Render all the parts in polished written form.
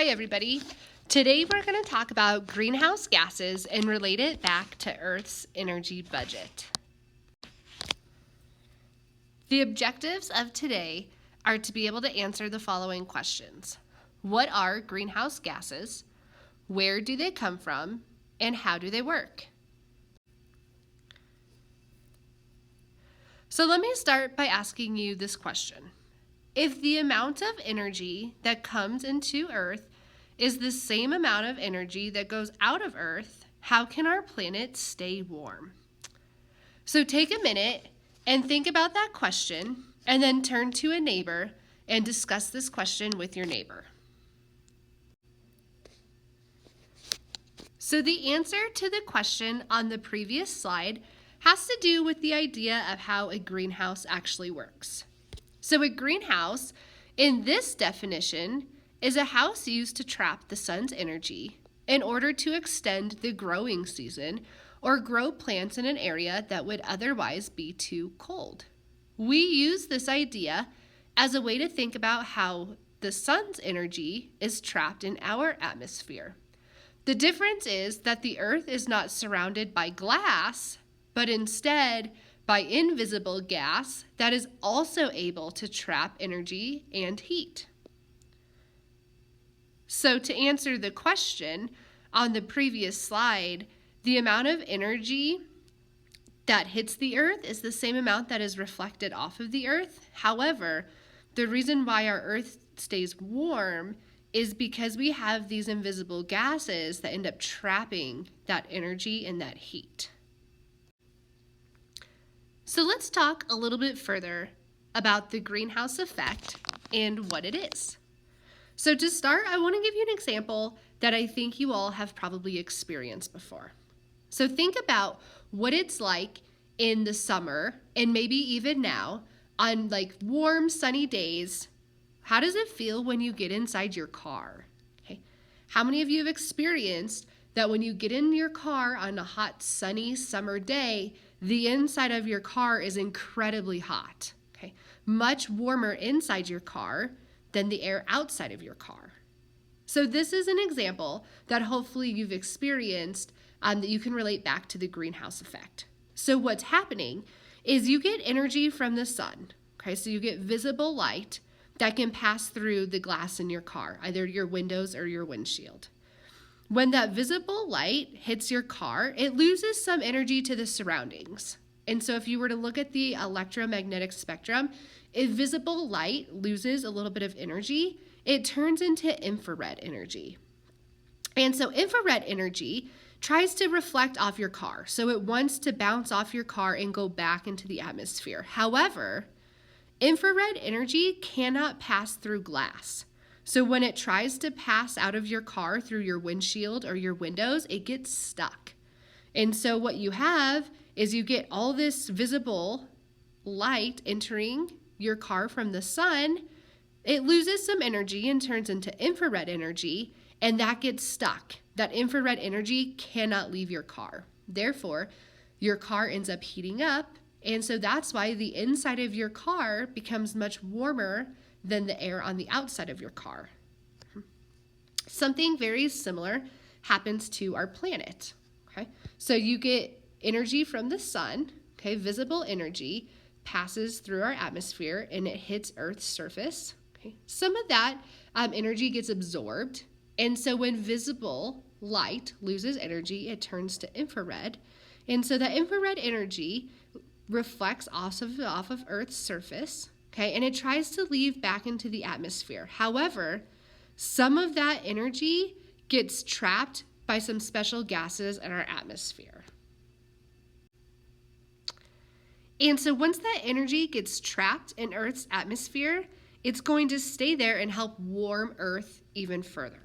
Hi everybody. Today we're going to talk about greenhouse gases and relate it back to Earth's energy budget. The objectives of today are to be able to answer the following questions. What are greenhouse gases? Where do they come from? And how do they work? So let me start by asking you this question. If the amount of energy that comes into Earth is the same amount of energy that goes out of Earth, how can our planet stay warm? So take a minute and think about that question, and then turn to a neighbor and discuss this question with your neighbor. So the answer to the question on the previous slide has to do with the idea of how a greenhouse actually works. So a greenhouse, in this definition, is a house used to trap the sun's energy in order to extend the growing season or grow plants in an area that would otherwise be too cold. We use this idea as a way to think about how the sun's energy is trapped in our atmosphere. The difference is that the Earth is not surrounded by glass, but instead by invisible gas that is also able to trap energy and heat. So to answer the question on the previous slide, the amount of energy that hits the Earth is the same amount that is reflected off of the Earth. However, the reason why our Earth stays warm is because we have these invisible gases that end up trapping that energy and that heat. So let's talk a little bit further about the greenhouse effect and what it is. So to start, I want to give you an example that I think you all have probably experienced before. So think about what it's like in the summer and maybe even now on like warm, sunny days. How does it feel when you get inside your car? Okay. How many of you have experienced that when you get in your car on a hot, sunny summer day, the inside of your car is incredibly hot? Okay. Much warmer inside your car than the air outside of your car. So this is an example that hopefully you've experienced that you can relate back to the greenhouse effect. So what's happening is you get energy from the sun. Okay, so you get visible light that can pass through the glass in your car, either your windows or your windshield. When that visible light hits your car, it loses some energy to the surroundings. And so if you were to look at the electromagnetic spectrum, if visible light loses a little bit of energy, it turns into infrared energy. And so infrared energy tries to reflect off your car. So it wants to bounce off your car and go back into the atmosphere. However, infrared energy cannot pass through glass. So when it tries to pass out of your car through your windshield or your windows, it gets stuck. And so what you have is you get all this visible light entering your car from the sun. It loses some energy and turns into infrared energy, and that gets stuck. That infrared energy cannot leave your car. Therefore, your car ends up heating up, and so that's why the inside of your car becomes much warmer than the air on the outside of your car. Something very similar happens to our planet. Okay? So you get energy from the sun, okay, visible energy passes through our atmosphere and it hits Earth's surface. Okay? Some of that energy gets absorbed, and so when visible light loses energy, it turns to infrared. And so that infrared energy reflects off of Earth's surface, okay, and it tries to leave back into the atmosphere. However, some of that energy gets trapped by some special gases in our atmosphere. And so once that energy gets trapped in Earth's atmosphere, it's going to stay there and help warm Earth even further.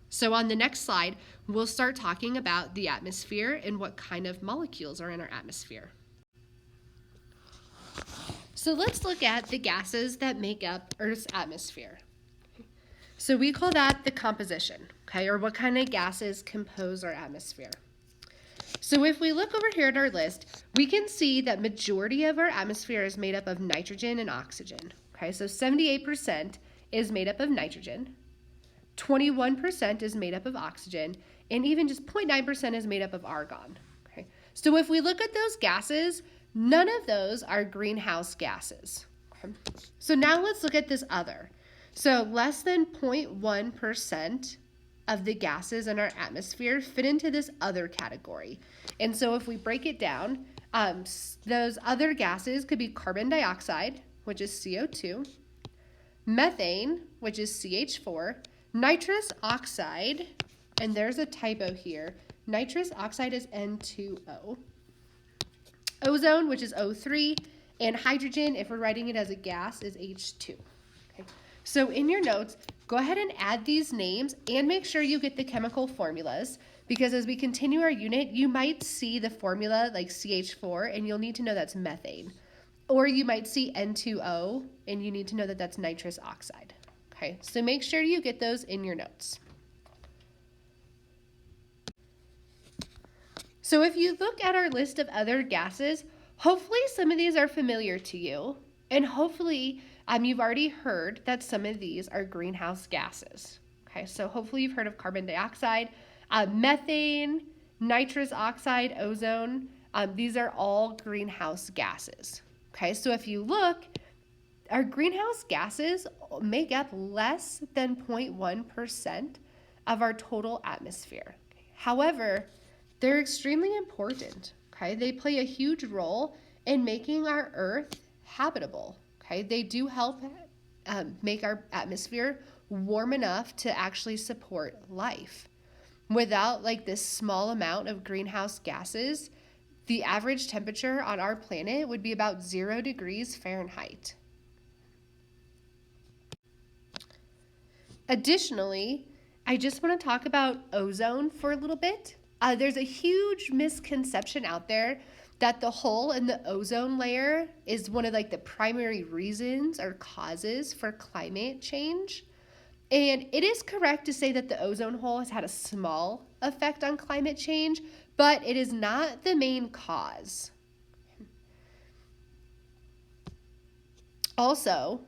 So on the next slide, we'll start talking about the atmosphere and what kind of molecules are in our atmosphere. So let's look at the gases that make up Earth's atmosphere. So we call that the composition, okay, or what kind of gases compose our atmosphere. So if we look over here at our list, we can see that majority of our atmosphere is made up of nitrogen and oxygen. Okay, so 78% is made up of nitrogen, 21% is made up of oxygen, and even just 0.9% is made up of argon. Okay? So if we look at those gases, none of those are greenhouse gases. Okay? So now let's look at this other. So less than 0.1% of the gases in our atmosphere fit into this other category. And so if we break it down, those other gases could be carbon dioxide, which is CO2, methane, which is CH4, nitrous oxide, and there's a typo here. Nitrous oxide is N2O. Ozone, which is O3, and hydrogen, if we're writing it as a gas, is H2. Okay. So in your notes, go ahead and add these names and make sure you get the chemical formulas, because as we continue our unit, you might see the formula like CH4 and you'll need to know that's methane. Or you might see N2O and you need to know that that's nitrous oxide. Okay, so make sure you get those in your notes. So if you look at our list of other gases, hopefully some of these are familiar to you, and hopefully you've already heard that some of these are greenhouse gases. Okay, so hopefully you've heard of carbon dioxide, methane, nitrous oxide, ozone. These are all greenhouse gases. Okay, so if you look, our greenhouse gases make up less than 0.1% of our total atmosphere. However, they're extremely important. Okay, they play a huge role in making our Earth habitable. Okay, they do help make our atmosphere warm enough to actually support life. Without like this small amount of greenhouse gases, the average temperature on our planet would be about 0 degrees Fahrenheit. Additionally, I just want to talk about ozone for a little bit. There's a huge misconception out there that the hole in the ozone layer is one of like the primary reasons or causes for climate change. And it is correct to say that the ozone hole has had a small effect on climate change, but it is not the main cause. Also,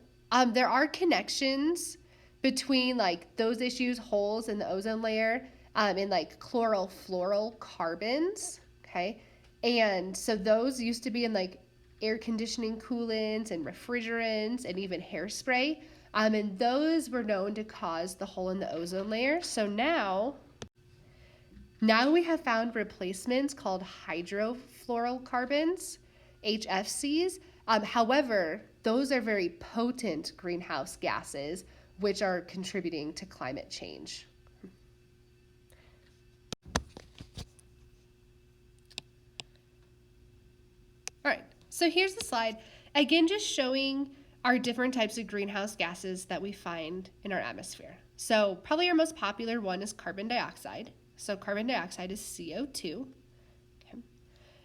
there are connections between like those issues, holes in the ozone layer, and like chlorofluorocarbons, okay? And so those used to be in like air conditioning coolants and refrigerants and even hairspray. And those were known to cause the hole in the ozone layer. So now we have found replacements called hydrofluorocarbons, HFCs. However, those are very potent greenhouse gases, which are contributing to climate change. All right, so here's the slide. Again, just showing our different types of greenhouse gases that we find in our atmosphere. So probably our most popular one is carbon dioxide. So carbon dioxide is CO2. Okay.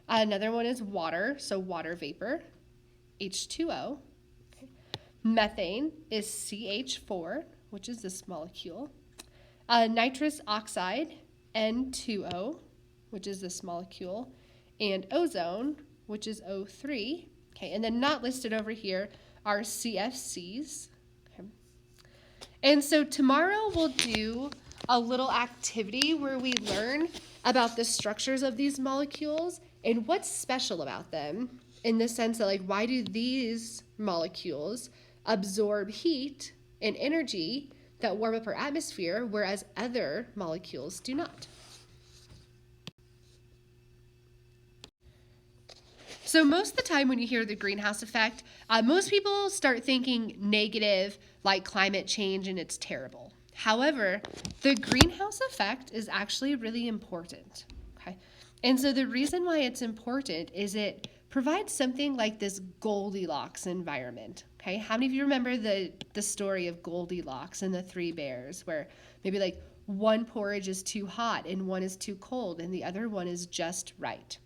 Another one is water, so water vapor, H2O. Okay. Methane is CH4, which is this molecule. Nitrous oxide, N2O, which is this molecule. And ozone, which is O3. Okay, and then not listed over here are CFCs. Okay. And so tomorrow we'll do a little activity where we learn about the structures of these molecules and what's special about them, in the sense that like why do these molecules absorb heat and energy that warm up our atmosphere, whereas other molecules do not. So most of the time when you hear the greenhouse effect, most people start thinking negative, like climate change and it's terrible. However, the greenhouse effect is actually really important. Okay? And so the reason why it's important is it provides something like this Goldilocks environment. Okay? How many of you remember the story of Goldilocks and the three bears, where maybe like one porridge is too hot and one is too cold and the other one is just right?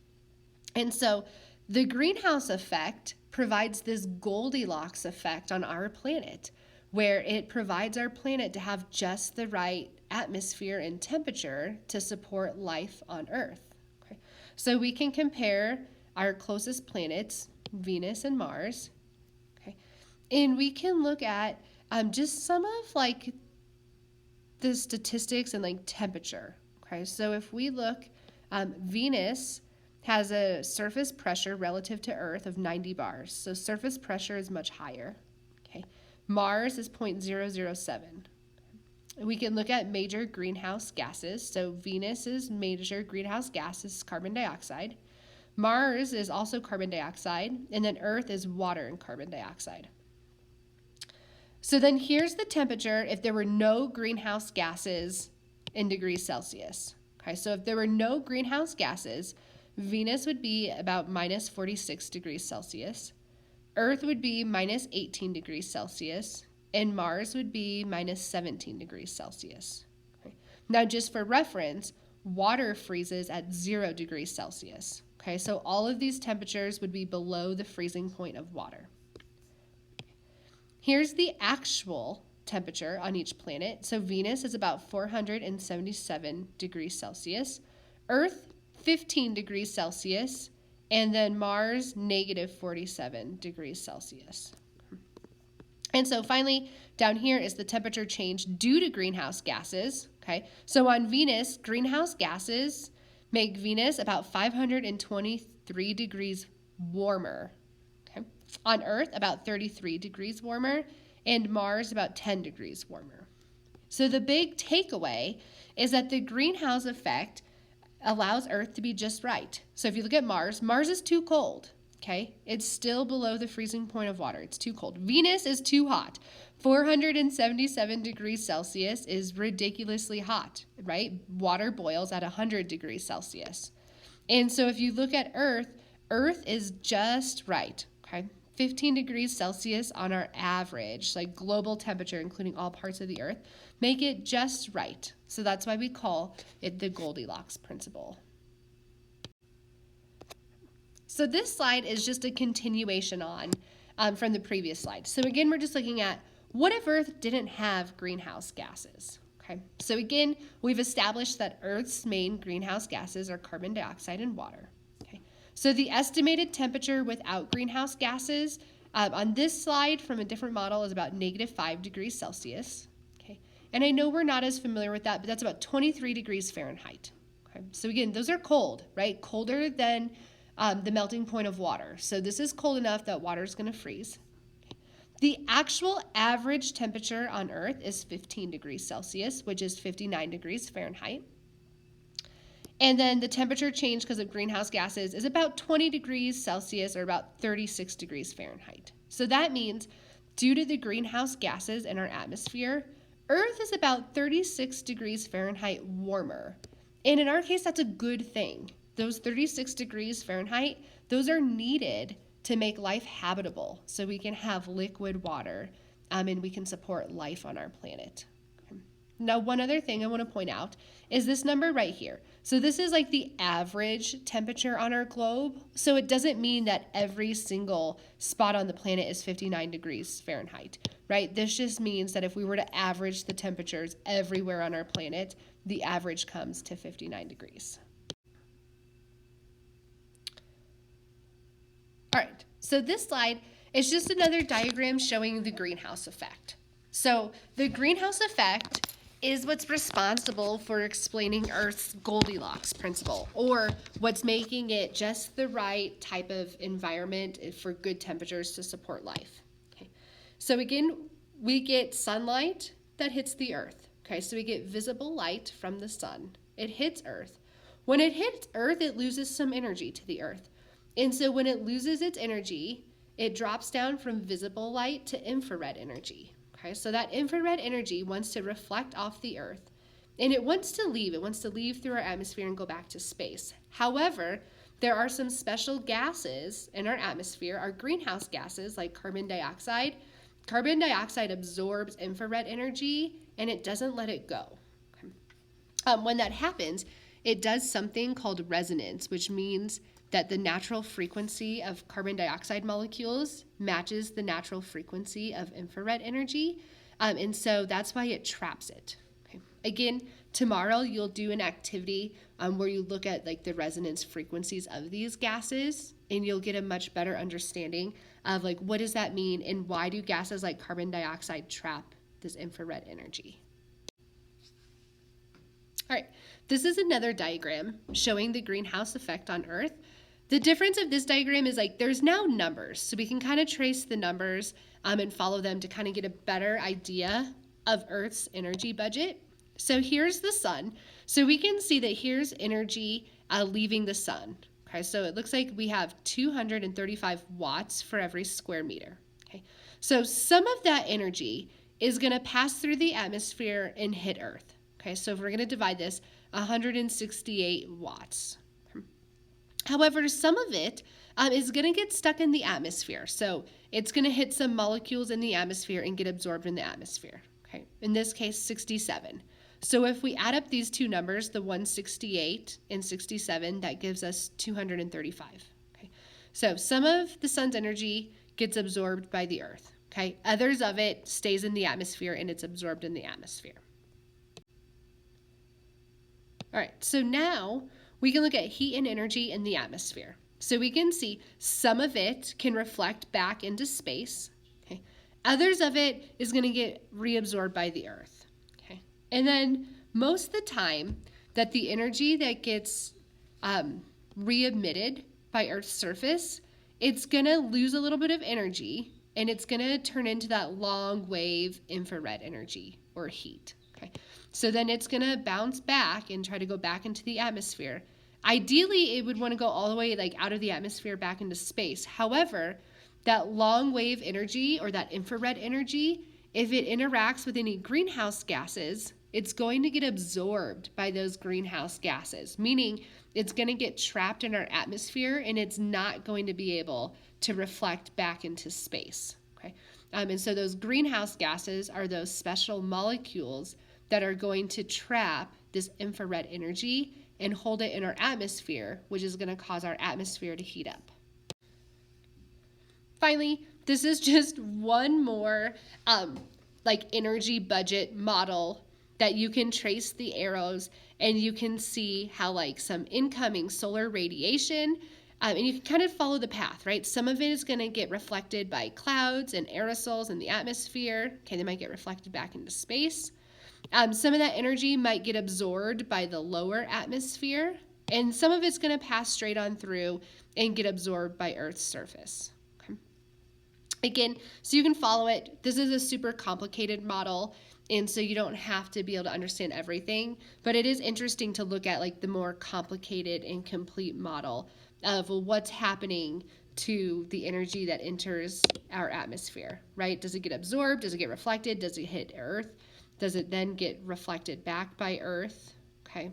And so the greenhouse effect provides this Goldilocks effect on our planet, where it provides our planet to have just the right atmosphere and temperature to support life on Earth. Okay? So we can compare our closest planets, Venus and Mars, okay? And we can look at just some of like the statistics and like temperature. Okay, so if we look, Venus has a surface pressure relative to Earth of 90 bars. So surface pressure is much higher. Okay, Mars is 0.007. We can look at major greenhouse gases. So Venus's major greenhouse gas is carbon dioxide. Mars is also carbon dioxide, and then Earth is water and carbon dioxide. So then here's the temperature if there were no greenhouse gases in degrees Celsius. Okay, so if there were no greenhouse gases, Venus would be about minus 46 degrees Celsius. Earth would be minus 18 degrees Celsius, and Mars would be minus 17 degrees Celsius. Okay. Now, just for reference, water freezes at 0 degrees Celsius. Okay, so all of these temperatures would be below the freezing point of water. Here's the actual temperature on each planet. So Venus is about 477 degrees Celsius, Earth 15 degrees Celsius, and then Mars negative 47 degrees Celsius. And so finally, down here is the temperature change due to greenhouse gases. Okay, so on Venus, greenhouse gases make Venus about 523 degrees warmer. Okay, on Earth, about 33 degrees warmer, and Mars about 10 degrees warmer. So the big takeaway is that the greenhouse effect allows Earth to be just right. So if you look at Mars, Mars is too cold. Okay, it's still below the freezing point of water. It's too cold. Venus is too hot. 477 degrees Celsius is ridiculously hot, right? Water boils at 100 degrees Celsius. And so if you look at Earth, Earth is just right, okay? 15 degrees Celsius on our average, like global temperature, including all parts of the Earth, make it just right. So that's why we call it the Goldilocks principle. So this slide is just a continuation from the previous slide. So again, we're just looking at what if Earth didn't have greenhouse gases? Okay. So again, we've established that Earth's main greenhouse gases are carbon dioxide and water. Okay. So the estimated temperature without greenhouse gases on this slide from a different model is about negative 5 degrees Celsius. Okay. And I know we're not as familiar with that, but that's about 23 degrees Fahrenheit. Okay. So again, those are cold, right? Colder than the melting point of water. So this is cold enough that water is going to freeze. The actual average temperature on Earth is 15 degrees Celsius, which is 59 degrees Fahrenheit. And then the temperature change because of greenhouse gases is about 20 degrees Celsius or about 36 degrees Fahrenheit. So that means due to the greenhouse gases in our atmosphere, Earth is about 36 degrees Fahrenheit warmer. And in our case, that's a good thing. Those 36 degrees Fahrenheit, those are needed to make life habitable so we can have liquid water and we can support life on our planet. Okay. Now, one other thing I want to point out is this number right here. So this is like the average temperature on our globe. So it doesn't mean that every single spot on the planet is 59 degrees Fahrenheit, right? This just means that if we were to average the temperatures everywhere on our planet, the average comes to 59 degrees. All right, so this slide is just another diagram showing the greenhouse effect. So the greenhouse effect is what's responsible for explaining Earth's Goldilocks principle, or what's making it just the right type of environment for good temperatures to support life. Okay. So again, we get sunlight that hits the Earth. Okay, so we get visible light from the sun. It hits Earth. When it hits Earth, it loses some energy to the Earth. And so when it loses its energy, it drops down from visible light to infrared energy. Okay, so that infrared energy wants to reflect off the Earth, and it wants to leave. It wants to leave through our atmosphere and go back to space. However, there are some special gases in our atmosphere, our greenhouse gases like carbon dioxide. Carbon dioxide absorbs infrared energy, and it doesn't let it go. Okay. When that happens, it does something called resonance, which means that the natural frequency of carbon dioxide molecules matches the natural frequency of infrared energy. And so that's why it traps it. Okay. Again, tomorrow you'll do an activity where you look at like the resonance frequencies of these gases, and you'll get a much better understanding of like what does that mean and why do gases like carbon dioxide trap this infrared energy. All right, this is another diagram showing the greenhouse effect on Earth. The difference of this diagram is like there's now numbers, so we can kind of trace the numbers and follow them to kind of get a better idea of Earth's energy budget. So here's the sun. So we can see that here's energy leaving the sun. Okay, so it looks like we have 235 watts for every square meter. Okay, so some of that energy is going to pass through the atmosphere and hit Earth. Okay, so if we're going to divide this, 168 watts. However, some of it is going to get stuck in the atmosphere. So it's going to hit some molecules in the atmosphere and get absorbed in the atmosphere. Okay, in this case, 67. So if we add up these two numbers, the 168 and 67, that gives us 235. Okay, so some of the sun's energy gets absorbed by the Earth. Okay, others of it stays in the atmosphere and it's absorbed in the atmosphere. All right, so now we can look at heat and energy in the atmosphere. So we can see some of it can reflect back into space. Okay, others of it is going to get reabsorbed by the Earth. Okay, and then most of the time that the energy that gets re-emitted by Earth's surface, it's going to lose a little bit of energy and it's going to turn into that long wave infrared energy or heat. Okay, so then it's going to bounce back and try to go back into the atmosphere. Ideally, it would want to go all the way like out of the atmosphere back into space. However, that long wave energy or that infrared energy, if it interacts with any greenhouse gases, it's going to get absorbed by those greenhouse gases, meaning it's going to get trapped in our atmosphere and it's not going to be able to reflect back into space. Okay, and so those greenhouse gases are those special molecules that are going to trap this infrared energy and hold it in our atmosphere, which is going to cause our atmosphere to heat up. Finally, this is just one more like energy budget model that you can trace the arrows and you can see how like some incoming solar radiation and you can kind of follow the path, right? Some of it is going to get reflected by clouds and aerosols in the atmosphere. Okay, they might get reflected back into space. Some of that energy might get absorbed by the lower atmosphere, and some of it's going to pass straight on through and get absorbed by Earth's surface. Okay. Again, so you can follow it. This is a super complicated model, and so you don't have to be able to understand everything, but it is interesting to look at like the more complicated and complete model of what's happening to the energy that enters our atmosphere, right? Does it get absorbed? Does it get reflected? Does it hit Earth? Does it then get reflected back by Earth? Okay,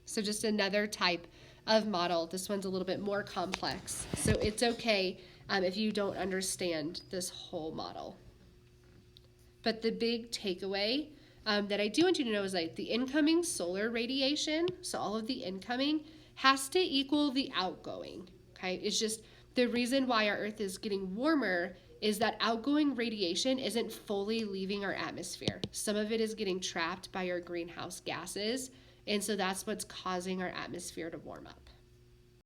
so just another type of model. This one's a little bit more complex. So it's okay if you don't understand this whole model. But the big takeaway that I do want you to know is like the incoming solar radiation, so all of the incoming, has to equal the outgoing. Okay, it's just the reason why our Earth is getting warmer is that outgoing radiation isn't fully leaving our atmosphere. Some of it is getting trapped by our greenhouse gases, and so that's what's causing our atmosphere to warm up.